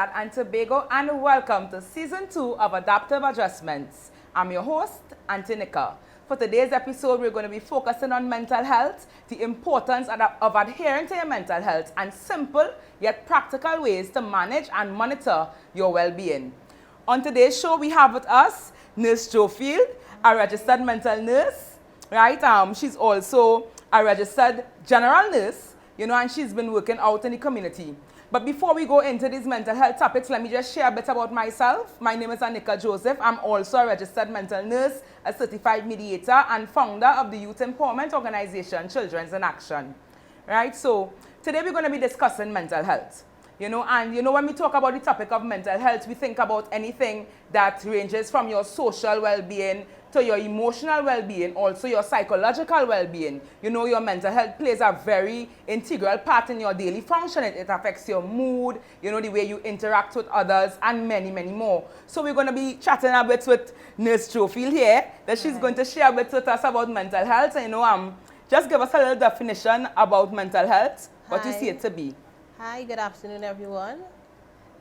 Trinidad and Tobago, and welcome to Season 2 of Adaptive Adjustments. I'm your host, Antonica. For today's episode, we're going to be focusing on mental health, the importance of adhering to your mental health, and simple yet practical ways to manage and monitor your well-being. On today's show, we have with us Nurse Joefield, a registered mental nurse, right? She's also a registered general nurse, and she's been working out in the community. But before we go into these mental health topics, let me just share a bit about myself. My name is Anika Joseph. I'm also a registered mental nurse, a certified mediator, and founder of the youth empowerment organization, Children's in Action. Right? So today we're going to be discussing mental health. When we talk about the topic of mental health, we think about anything that ranges from your social well-being to your emotional well-being, also your psychological well-being. Your mental health plays a very integral part in your daily functioning. It affects your mood, the way you interact with others, and many, many more. So we're going to be chatting a bit with Nurse Joefield here, that she's going to share a bit with us about mental health. Just give us a little definition about mental health, what you see it to be. Hi, good afternoon, everyone.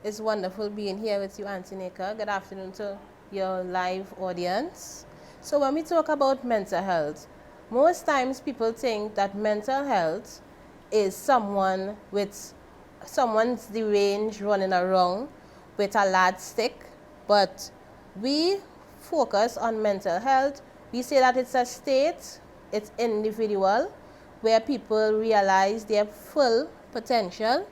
It's wonderful being here with you, Antonica. Good afternoon to your live audience. So when we talk about mental health, most times people think that mental health is someone's deranged running around with a large stick, but we focus on mental health. We say that it's a state, it's individual, where people realize their full potential.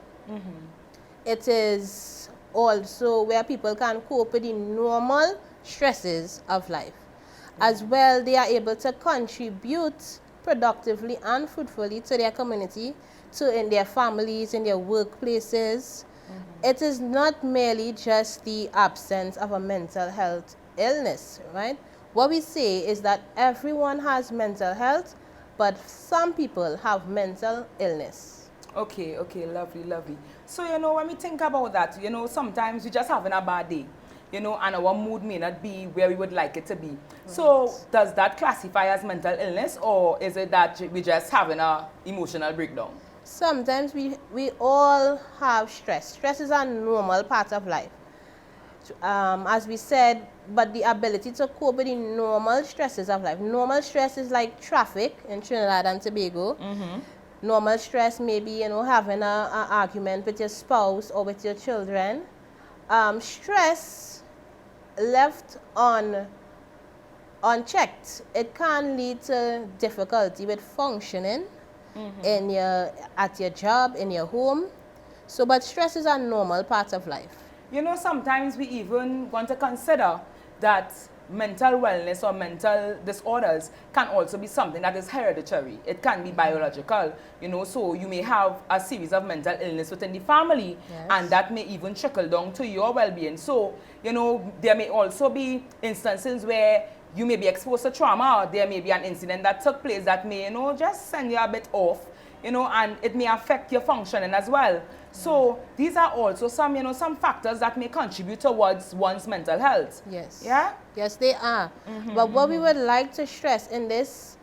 It is also where people can cope with the normal stresses of life. As well, they are able to contribute productively and fruitfully to their community, in their families, in their workplaces. It is not merely just the absence of a mental health illness, right? What we say is that everyone has mental health, but some people have mental illness. Okay, lovely. So, when we think about that, sometimes we're just having a bad day, and our mood may not be where we would like it to be. Right. So, does that classify as mental illness, or is it that we're just having an emotional breakdown? Sometimes we all have stress. Stress is a normal part of life. As we said, but the ability to cope with the normal stresses of life. Normal stress is like traffic in Trinidad and Tobago. Normal stress may be, having an argument with your spouse or with your children. Stress left unchecked, it can lead to difficulty with functioning at your job, in your home. So, but stress is a normal part of life. Sometimes we even want to consider that mental wellness or mental disorders can also be something that is hereditary. It can be biological, so you may have a series of mental illness within the family, yes, and that may even trickle down to your well-being. So, there may also be instances where you may be exposed to trauma, or there may be an incident that took place that may, just send you a bit off, and it may affect your functioning as well. So these are also some factors that may contribute towards one's mental health. Yes. Yeah? Yes, they are. But what we would like to stress in this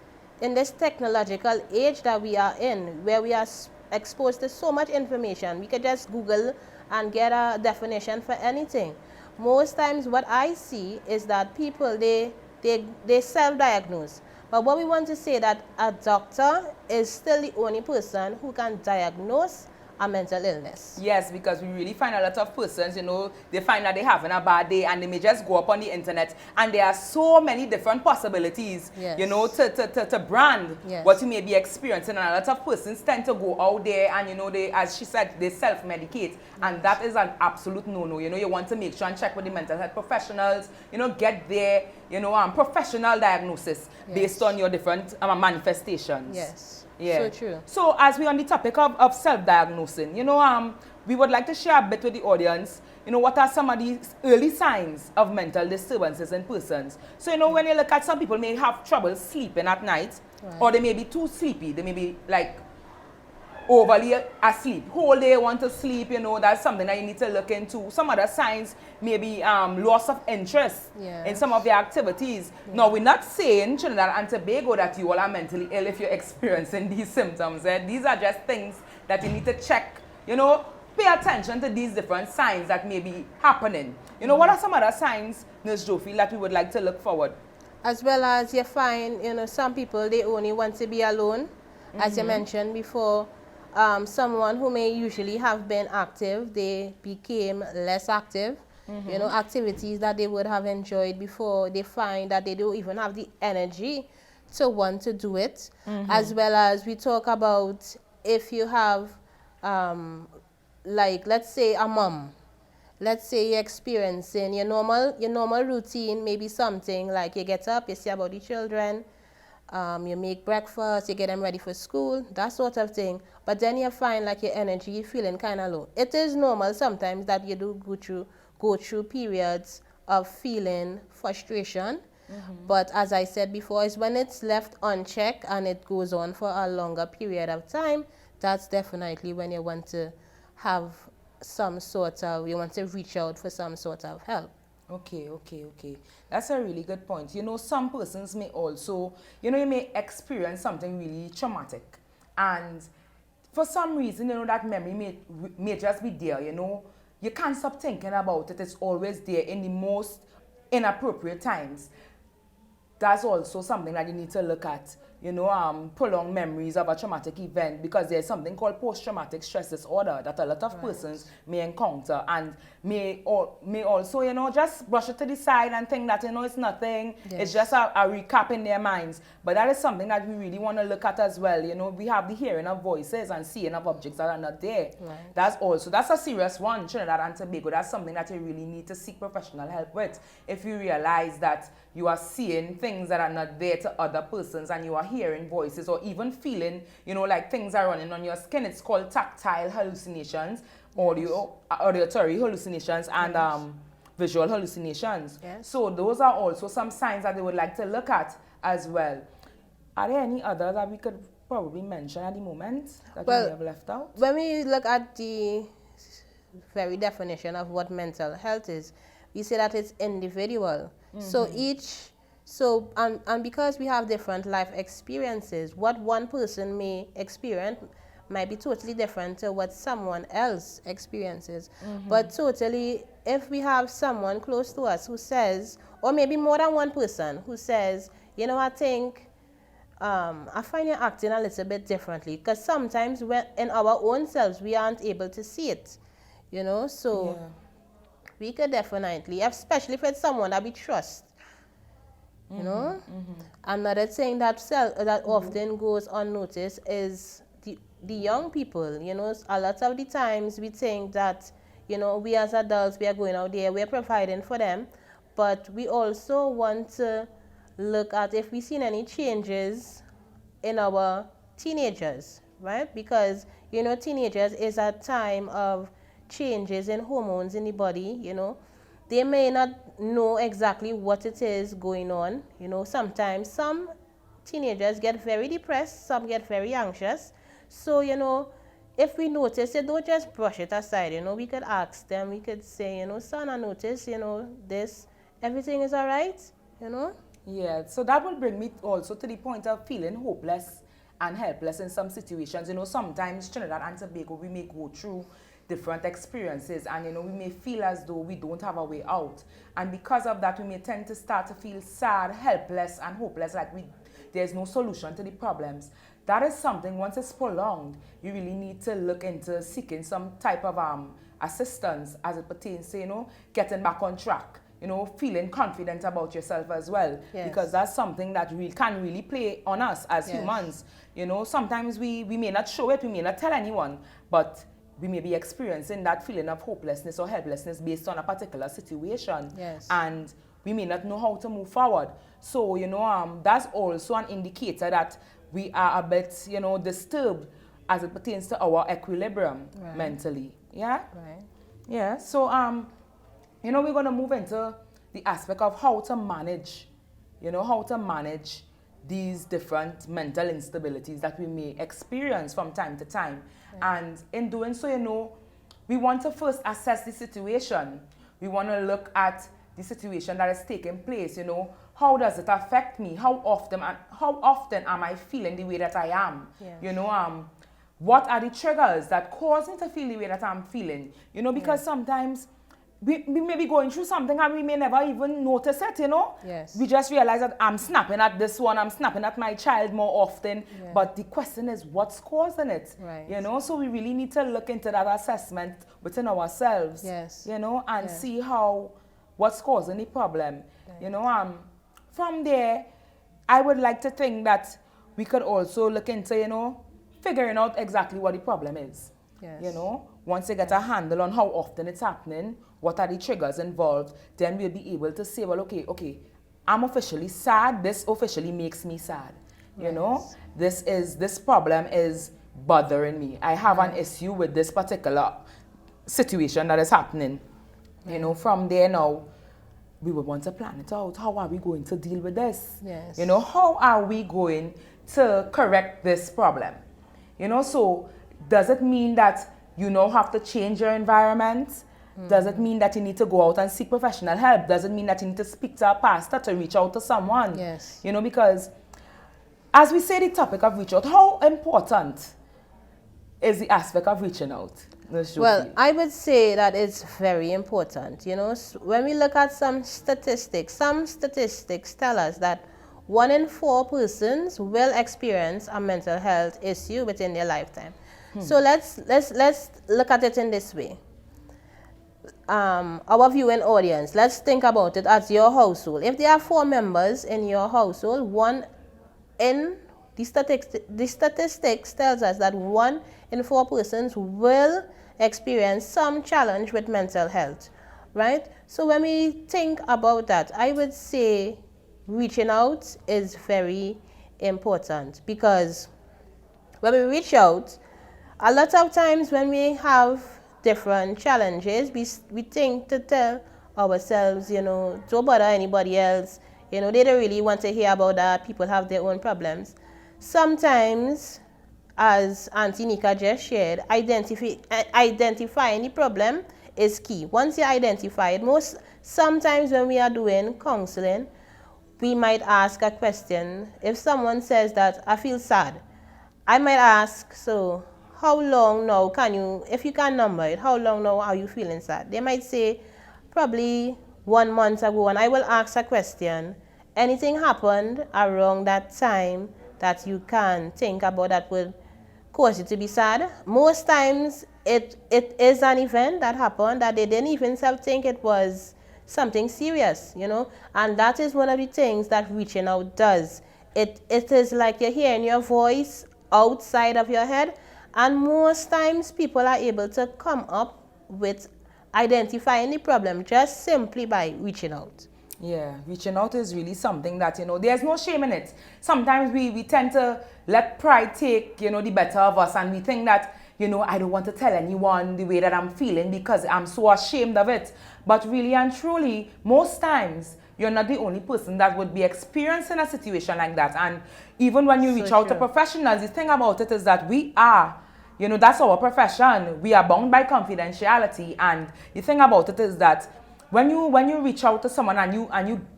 technological age that we are in, where we are exposed to so much information, we could just Google and get a definition for anything. Most times what I see is that people, they self-diagnose. But what we want to say that a doctor is still the only person who can diagnose a mental illness. Yes, because we really find a lot of persons, they find that they're having a bad day and they may just go up on the internet, and there are so many different possibilities, yes, to brand, yes, what you may be experiencing. And a lot of persons tend to go out there and, they, as she said, they self-medicate. And that is an absolute no-no. You want to make sure and check with the mental health professionals, get their, professional diagnosis, yes, based on your different manifestations. Yes. Yeah. So true. So as we're on the topic of self-diagnosing, we would like to share a bit with the audience, what are some of the early signs of mental disturbances in persons. So, when you look at some people may have trouble sleeping at night, right, or they may be too sleepy. They may be like overly asleep. Whole day want to sleep, that's something that you need to look into. Some other signs may be loss of interest, yes, in some of your activities. Yes. Now, we're not saying, Trinidad and Tobago, that you all are mentally ill if you're experiencing these symptoms. These are just things that you need to check, pay attention to these different signs that may be happening. You know, what are some other signs, Nurse Joefield, that we would like to look forward? As well as you find, you know, some people, they only want to be alone. As you mentioned before, someone who may usually have been active, they became less active. You know, activities that they would have enjoyed before, they find that they don't even have the energy to want to do it. As well as we talk about if you have, like, let's say a mom. Let's say you're experiencing your normal routine, maybe something like you get up, you see about the children, you make breakfast, you get them ready for school, that sort of thing. But then you find like your energy, you're feeling kind of low. It is normal sometimes that you do go through periods of feeling frustration. But as I said before, is when it's left unchecked and it goes on for a longer period of time, that's definitely when you want to have some sort of, you want to reach out for some sort of help. Okay. That's a really good point. You know, some persons may also, you know, you may experience something really traumatic. And for some reason, you know, that memory may just be there, you know. You can't stop thinking about it. It's always there in the most inappropriate times. That's also something that you need to look at, you know, prolonged memories of a traumatic event, because there's something called post-traumatic stress disorder that a lot of persons may encounter and may also, you know, just brush it to the side and think that, you know, it's nothing. It's just a recap in their minds. But that is something that we really want to look at as well. You know, we have the hearing of voices and seeing of objects that are not there. That's a serious one, Trinidad and Tobago. That's something that you really need to seek professional help with. If you realize that you are seeing things that are not there to other persons, and you are hearing voices or even feeling, you know, like things are running on your skin. It's called tactile hallucinations, auditory hallucinations, and visual hallucinations. So those are also some signs that they would like to look at as well. Are there any others that we could probably mention at the moment that we may have left out? When we look at the very definition of what mental health is, we say that it's individual. So and because we have different life experiences, what one person may experience might be totally different to what someone else experiences. But totally, if we have someone close to us who says, or maybe more than one person who says, you know, I think I find you acting a little bit differently, because sometimes when in our own selves we aren't able to see it, you know. So we could definitely, especially if it's someone that we trust, you know. Another thing that often goes unnoticed is the young people. You know, a lot of the times we think that, you know, we as adults, we are going out there, we are providing for them, but we also want to look at if we've seen any changes in our teenagers, right? Because, you know, teenagers is a time of changes in hormones in the body, you know. They may not know exactly what it is going on, you know. Sometimes some teenagers get very depressed, some get very anxious. So, you know, if we notice it, don't just brush it aside, you know. We could ask them, we could say, you know, son, I notice, you know, this, everything is all right, you know. Yeah, so that will bring me also to the point of feeling hopeless and helpless in some situations. You know, sometimes Trinidad and Tobago, we may go through different experiences, and, you know, we may feel as though we don't have a way out. And because of that, we may tend to start to feel sad, helpless, and hopeless, like there's no solution to the problems. That is something, once it's prolonged, you really need to look into seeking some type of assistance as it pertains to, you know, getting back on track. You know, feeling confident about yourself as well. Because that's something that can really play on us as humans. You know, sometimes we may not show it, we may not tell anyone, but we may be experiencing that feeling of hopelessness or helplessness based on a particular situation. And we may not know how to move forward. So, you know, that's also an indicator that we are a bit, you know, disturbed as it pertains to our equilibrium mentally. So, you know, we're going to move into the aspect of how to manage, you know, how to manage these different mental instabilities that we may experience from time to time. And in doing so, you know, we want to first assess the situation. We want to look at the situation that is taking place, you know. How does it affect me? How often am I feeling the way that I am? You know, what are the triggers that cause me to feel the way that I'm feeling? You know, because sometimes we may be going through something and we may never even notice it, you know? Yes. We just realize that I'm snapping at this one, I'm snapping at my child more often. Yeah. But the question is, what's causing it? Right. You know, so we really need to look into that assessment within ourselves. Yes. You know, and Yeah. see what's causing the problem. Right. You know, from there, I would like to think that we could also look into, you know, figuring out exactly what the problem is. Yes. You know, once you get a handle on how often it's happening, what are the triggers involved, then we'll be able to say, well, okay, I'm officially sad. This officially makes me sad. You know, this problem is bothering me. I have an issue with this particular situation that is happening. You know, from there now, we would want to plan it out. How are we going to deal with this? Yes. You know, how are we going to correct this problem? You know, so does it mean that you now have to change your environment? Does it mean that you need to go out and seek professional help? Does it mean that you need to speak to a pastor to reach out to someone? Yes. You know, because as we say the topic of reach out, how important is the aspect of reaching out? Well, I would say that it's very important. You know, when we look at some statistics tell us that 1 in 4 persons will experience a mental health issue within their lifetime. So let's look at it in this way. Our viewing audience, let's think about it as your household. If there are 4 members in your household, the statistics tells us that 1 in 4 persons will experience some challenge with mental health, right? So when we think about that, I would say reaching out is very important, because when we reach out, a lot of times when we have different challenges, we think to tell ourselves, you know, don't bother anybody else. You know, they don't really want to hear about that. People have their own problems. Sometimes, as Auntie Nika just shared, identifying the problem is key. Once you identify it, sometimes when we are doing counseling, we might ask a question. If someone says that I feel sad, I might ask, so how long now if you can number it, how long now are you feeling sad? They might say probably 1 month ago, and I will ask a question. Anything happened around that time that you can think about that would cause you to be sad? Most times it is an event that happened that they didn't even think it was something serious, you know, and that is one of the things that reaching out does. It is like you're hearing your voice outside of your head, and most times people are able to come up with identifying the problem just simply by reaching out. Yeah, reaching out is really something that, you know, there's no shame in it. Sometimes we tend to let pride take, you know, the better of us, and we think that, you know, I don't want to tell anyone the way that I'm feeling because I'm so ashamed of it. But really and truly, most times, you're not the only person that would be experiencing a situation like that. And even when you reach out to professionals, the thing about it is that we are, you know, that's our profession. We are bound by confidentiality. And the thing about it is that when you reach out to someone and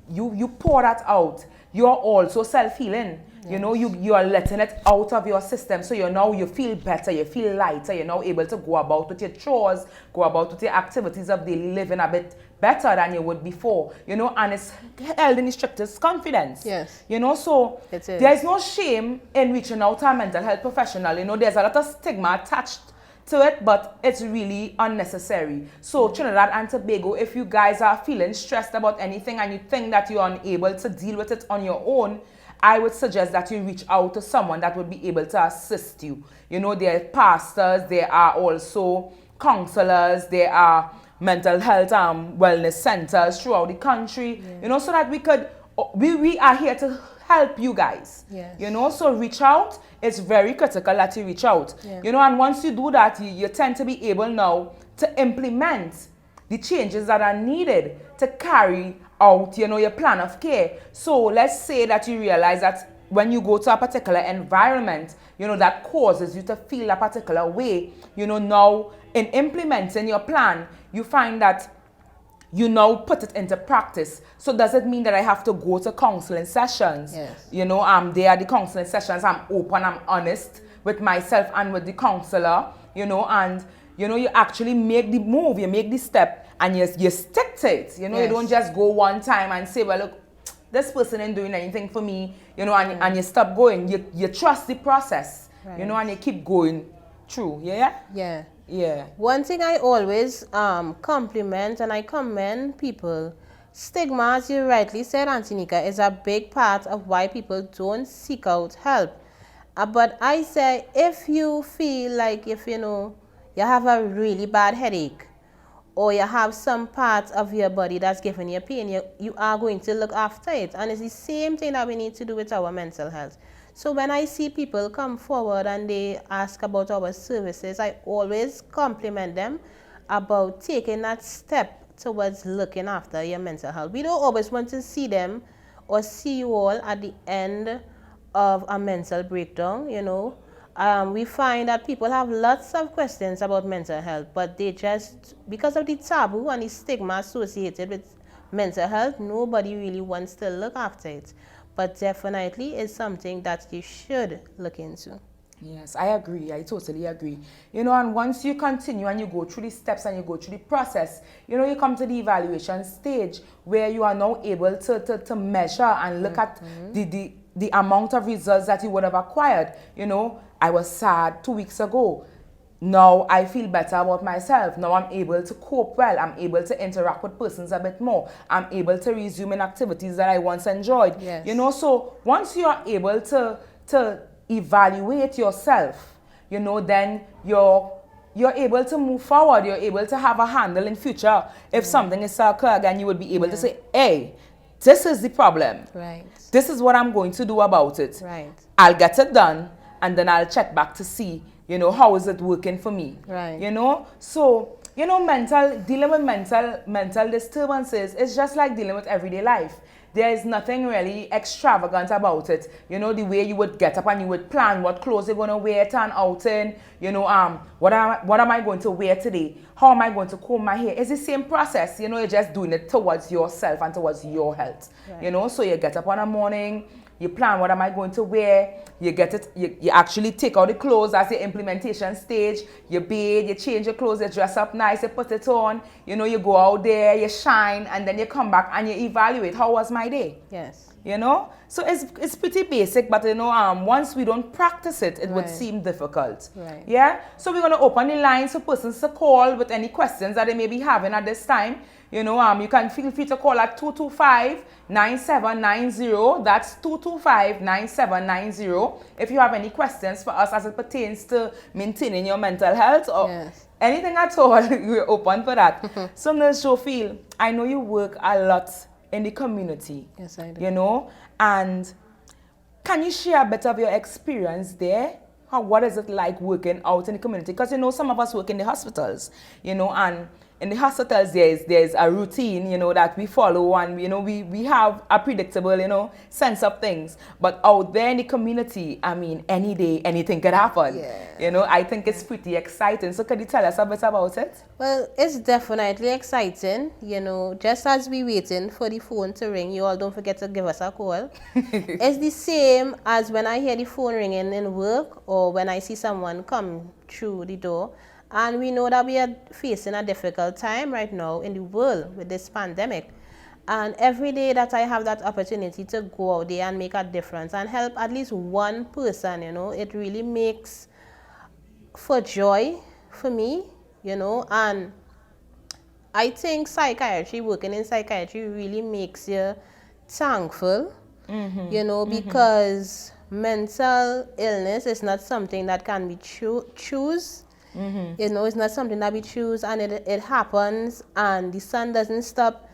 you pour that out, you're also self-healing. Yes. You know, you are letting it out of your system. So you feel better, you feel lighter, you're now able to go about with your chores, go about with your activities of daily living a bit better than you would before. You know, and it's held in the strictest confidence. Yes. You know, so there's no shame in reaching out to a mental health professional. You know, there's a lot of stigma attached to it, but it's really unnecessary. So Trinidad and Tobago, if you guys are feeling stressed about anything and you think that you're unable to deal with it on your own, I would suggest that you reach out to someone that would be able to assist you. You know, there are pastors, there are also counselors, there are mental health wellness centers throughout the country, you know, so that we are here to help you guys. Yes. You know, so reach out. It's very critical that you reach out. Yeah. You know, and once you do that, you tend to be able now to implement the changes that are needed to carry out, you know, your plan of care. So let's say that you realize that when you go to a particular environment, you know, that causes you to feel a particular way, you know, now in implementing your plan, you find that you now put it into practice. So does it mean that I have to go to counseling sessions? Yes. You know, there are the counseling sessions, I'm open, I'm honest with myself and with the counselor, you know, and you know, you actually make the move, you make the step, and you stick to it. You know, you don't just go one time and say, well, look, this person ain't doing anything for me, you know, and you stop going. You trust the process, you know, and you keep going through. Yeah. One thing I always compliment and I commend people, stigma, as you rightly said, Antonika, is a big part of why people don't seek out help. But I say, if you feel like, if you know, you have a really bad headache, or you have some part of your body that's giving you pain, you are going to look after it. And it's the same thing that we need to do with our mental health. So when I see people come forward and they ask about our services, I always compliment them about taking that step towards looking after your mental health. We don't always want to see them or see you all at the end of a mental breakdown, you know. We find that people have lots of questions about mental health, but they just, because of the taboo and the stigma associated with mental health, nobody really wants to look after it. But definitely it's something that you should look into. Yes, I agree. I totally agree. You know, and once you continue and you go through the steps and you go through the process, you know, you come to the evaluation stage where you are now able to measure and look at the amount of results that you would have acquired. You know, I was sad 2 weeks ago. Now I feel better about myself. Now I'm able to cope well. I'm able to interact with persons a bit more. I'm able to resume in activities that I once enjoyed. Yes. You know, so once you are able to evaluate yourself, you know, then you're able to move forward. You're able to have a handle in future. If something is to occur again, you would be able to say, hey, this is the problem. Right. This is what I'm going to do about it. Right. I'll get it done, and then I'll check back to see, you know, how is it working for me. Right. You know, so, you know, dealing with mental disturbances is just like dealing with everyday life. There is nothing really extravagant about it. You know, the way you would get up and you would plan what clothes you're going to wear to an outing. You know, what am I going to wear today? How am I going to comb my hair? It's the same process. You know, you're just doing it towards yourself and towards your health. Right. You know, so you get up on a morning, you plan what am I going to wear, you get it, you actually take out the clothes, that's the implementation stage, you bathe, you change your clothes, you dress up nice, you put it on, you know, you go out there, you shine, and then you come back and you evaluate, how was my day? Yes. You know, so it's pretty basic, but you know, once we don't practice it, it would seem difficult. Right. Yeah, so we're going to open the lines for persons to call with any questions that they may be having at this time. You know, you can feel free to call at 225-9790. That's 225-9790. If you have any questions for us as it pertains to maintaining your mental health or anything at all, we're open for that. So, Ms. Joefield, I know you work a lot in the community. Yes, I do. You know, and can you share a bit of your experience there? What is it like working out in the community? Because, you know, some of us work in the hospitals, you know, and in the hospitals there's a routine, you know, that we follow, and, you know, we have a predictable, you know, sense of things. But out there in the community, I mean, any day, anything could happen. Yeah. You know, I think it's pretty exciting. So could you tell us a bit about it? Well, it's definitely exciting. You know, just as we waiting for the phone to ring, you all don't forget to give us a call. It's the same as when I hear the phone ringing in work, or when I see someone come through the door. And we know that we are facing a difficult time right now in the world with this pandemic. And every day that I have that opportunity to go out there and make a difference and help at least one person, you know, it really makes for joy for me, you know. And I think psychiatry, working in psychiatry, really makes you thankful, you know, because mental illness is not something that can be choose. You know, it's not something that we choose, and it happens, and the sun doesn't stop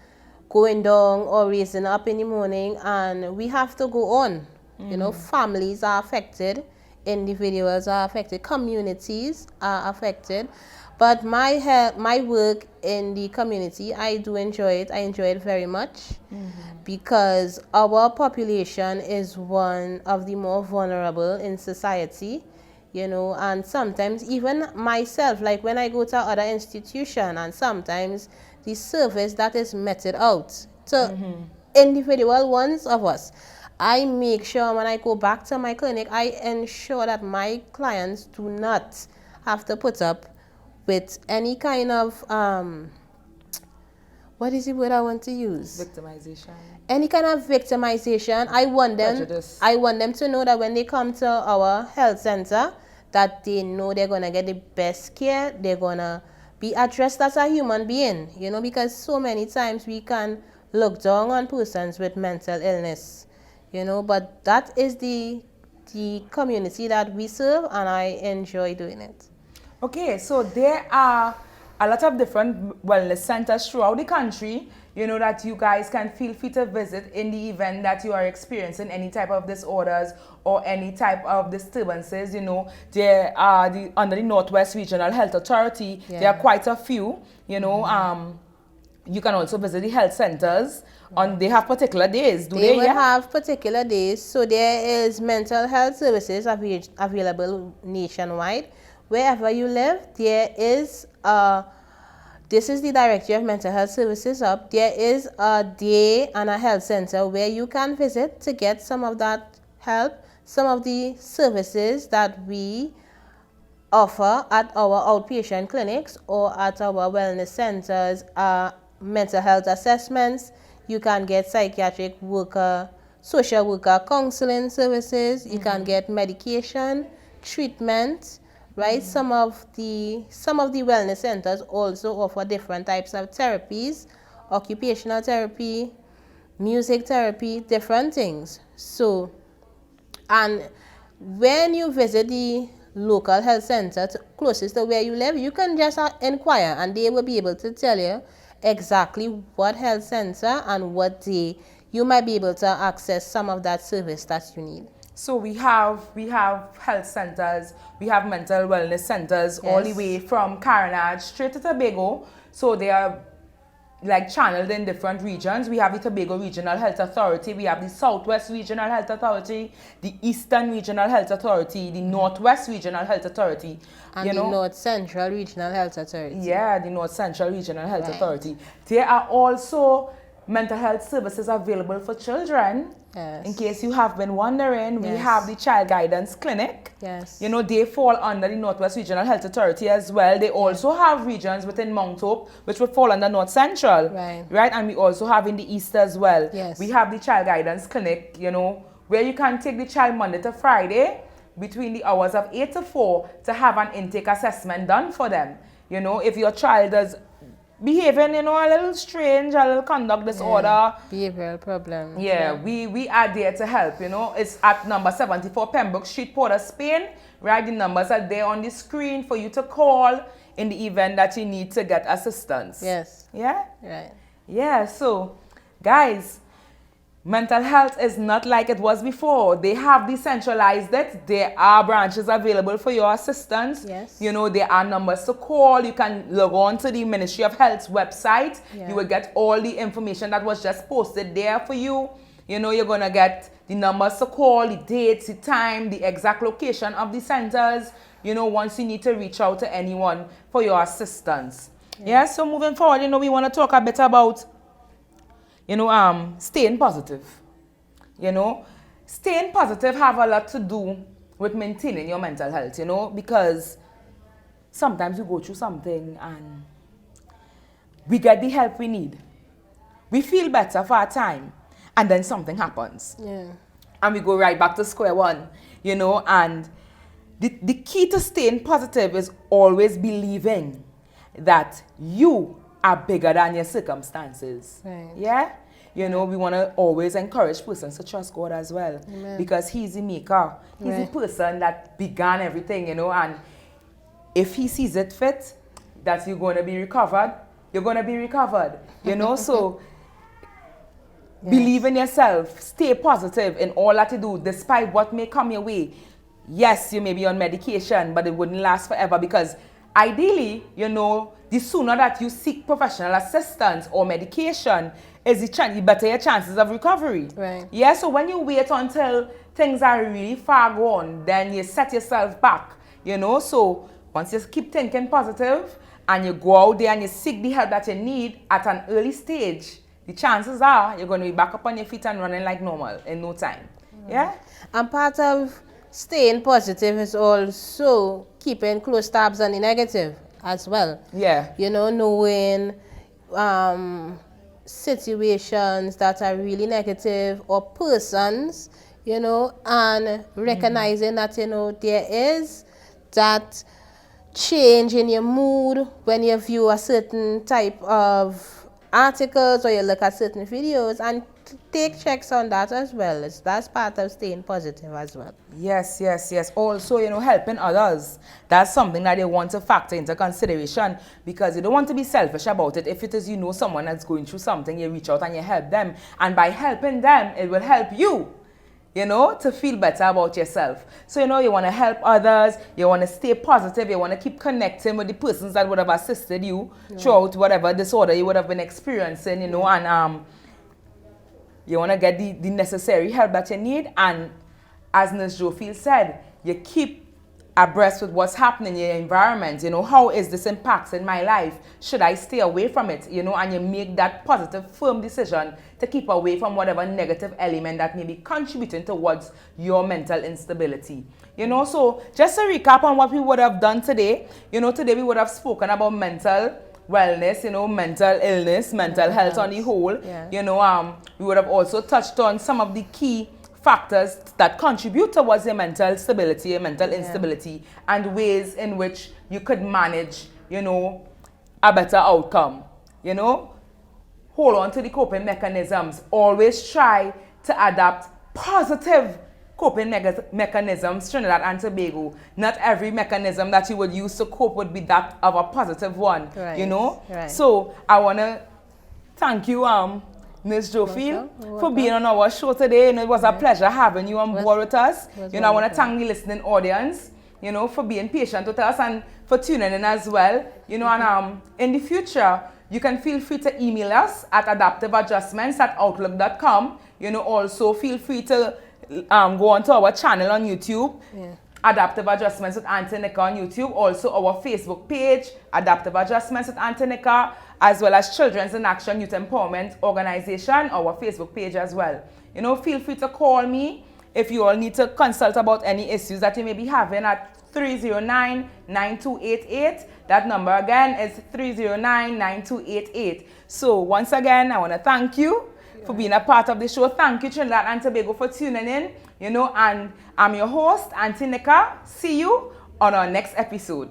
going down or raising up in the morning, and we have to go on. You know, families are affected, individuals are affected, communities are affected. But my work in the community, I do enjoy it. I enjoy it very much because our population is one of the more vulnerable in society. You know, and sometimes even myself, like when I go to other institution, and sometimes the service that is meted out to individual ones of us, I make sure when I go back to my clinic, I ensure that my clients do not have to put up with any kind of what is the word I want to use? Victimization. Any kind of victimization. I want them to know that when they come to our health center, that they know they're gonna get the best care, they're gonna be addressed as a human being, because so many times we can look down on persons with mental illness, but that is the community that we serve, and I enjoy doing it. Okay, so there are a lot of different wellness centers throughout the country, that you guys can feel free to visit in the event that you are experiencing any type of disorders or any type of disturbances. There are under the Northwest Regional Health Authority, there are quite a few, you can also visit the health centers. They have particular days, They will have particular days. So there is mental health services available nationwide. Wherever you live, there is this is the Directory of Mental Health Services up. There is a day and a health center where you can visit to get some of that help, some of the services that we offer at our outpatient clinics or at our wellness centers, mental health assessments. You can get psychiatric worker, social worker counseling services. You can get medication, treatment, right? Some of the wellness centers also offer different types of therapies, occupational therapy, music therapy, different things. So, and when you visit the local health center closest to where you live, you can just inquire and they will be able to tell you exactly what health center and what day you might be able to access some of that service that you need. So we have health centers, we have mental wellness centers all the way from Carenage straight to Tobago. So they are like channeled in different regions. We have the Tobago Regional Health Authority, we have the Southwest Regional Health Authority, the Eastern Regional Health Authority, the Northwest Regional Health Authority. And the North Central Regional Health Authority. Yeah, the North Central Regional Health Authority. There are also mental health services available for children. Yes. In case you have been wondering, we have the Child Guidance Clinic. Yes. They fall under the Northwest Regional Health Authority as well. They also have regions within Mount Hope, which would fall under North Central. Right? And we also have in the East as well. Yes. We have the Child Guidance Clinic, where you can take the child Monday to Friday between the hours of 8 to 4 to have an intake assessment done for them. If your child is behaving, a little strange, a little conduct disorder. Behavioral problem. Yeah, we are there to help, It's at number 74 Pembroke Street, Port of Spain. Right, the numbers are there on the screen for you to call in the event that you need to get assistance. Yes. Yeah? Right. Yeah, so, guys, mental health is not like it was before. They have decentralized it. There are branches available for your assistance. Yes. There are numbers to call. You can log on to the Ministry of Health's website. You will get all the information that was just posted there for you. You're going to get the numbers to call, the dates, the time, the exact location of the centers, once you need to reach out to anyone for your assistance. Yeah, so moving forward, we want to talk a bit about staying positive. Staying positive have a lot to do with maintaining your mental health, because sometimes we go through something and we get the help we need. We feel better for a time and then something happens. Yeah. And we go right back to square one, and the key to staying positive is always believing that you are bigger than your circumstances. Right. Yeah? We want to always encourage persons to trust God as well. Amen. Because He's the maker. He's the person that began everything, and if He sees it fit that you're going to be recovered, you're going to be recovered. So believe in yourself. Stay positive in all that you do, despite what may come your way. Yes, you may be on medication, but it wouldn't last forever, because ideally, the sooner that you seek professional assistance or medication is the better your chances of recovery. Right. Yeah, so when you wait until things are really far gone, then you set yourself back, So once you keep thinking positive and you go out there and you seek the help that you need at an early stage, the chances are you're going to be back up on your feet and running like normal in no time. Yeah? And part of staying positive is also keeping close tabs on the negative as well. Yeah. You know, knowing situations that are really negative or persons, you know, and recognizing that, you know, there is that change in your mood when you view a certain type of articles or you look at certain videos, and take checks on that as well. That's part of staying positive as well. Yes, yes, yes. Also, you know, helping others. That's something that you want to factor into consideration, because you don't want to be selfish about it. If it is, you know, someone that's going through something, you reach out and you help them. And by helping them, it will help you, you know, to feel better about yourself. So, you know, you want to help others, you want to stay positive, you want to keep connecting with the persons that would have assisted you throughout whatever disorder you would have been experiencing, you know, and you want to get the necessary help that you need. And as Nurse Joefield said, you keep abreast with what's happening in your environment. You know, how is this impacting my life? Should I stay away from it? You know, and you make that positive, firm decision to keep away from whatever negative element that may be contributing towards your mental instability. You know, so just to recap on what we would have done today, you know, today we would have spoken about mental wellness, you know, mental illness, mental health on the whole. Yeah. You know, we would have also touched on some of the key factors that contribute towards your mental stability, your mental instability, and ways in which you could manage, you know, a better outcome. You know, hold on to the coping mechanisms. Always try to adapt positive coping mechanisms, Trinidad and Tobago. Not every mechanism that you would use to cope would be that of a positive one, you know? Right. So I want to thank you, Ms. Joefield, for being on our show today. And it was a pleasure having you on board with us. You know, I want to thank the listening audience, you know, for being patient with us and for tuning in as well. You know, and in the future, you can feel free to email us at adaptiveadjustments@outlook.com. You know, also feel free to go onto our channel on YouTube, Adaptive Adjustments with Auntie Nika on YouTube. Also our Facebook page, Adaptive Adjustments with Auntie Nika, as well as Children's in Action Youth Empowerment Organization, our Facebook page as well. You know, feel free to call me if you all need to consult about any issues that you may be having at 309-9288. That number again is 309-9288. So once again, I want to thank you for being a part of the show. Thank you, Trinidad and Tobago, for tuning in. You know, and I'm your host, Auntie Nika. See you on our next episode.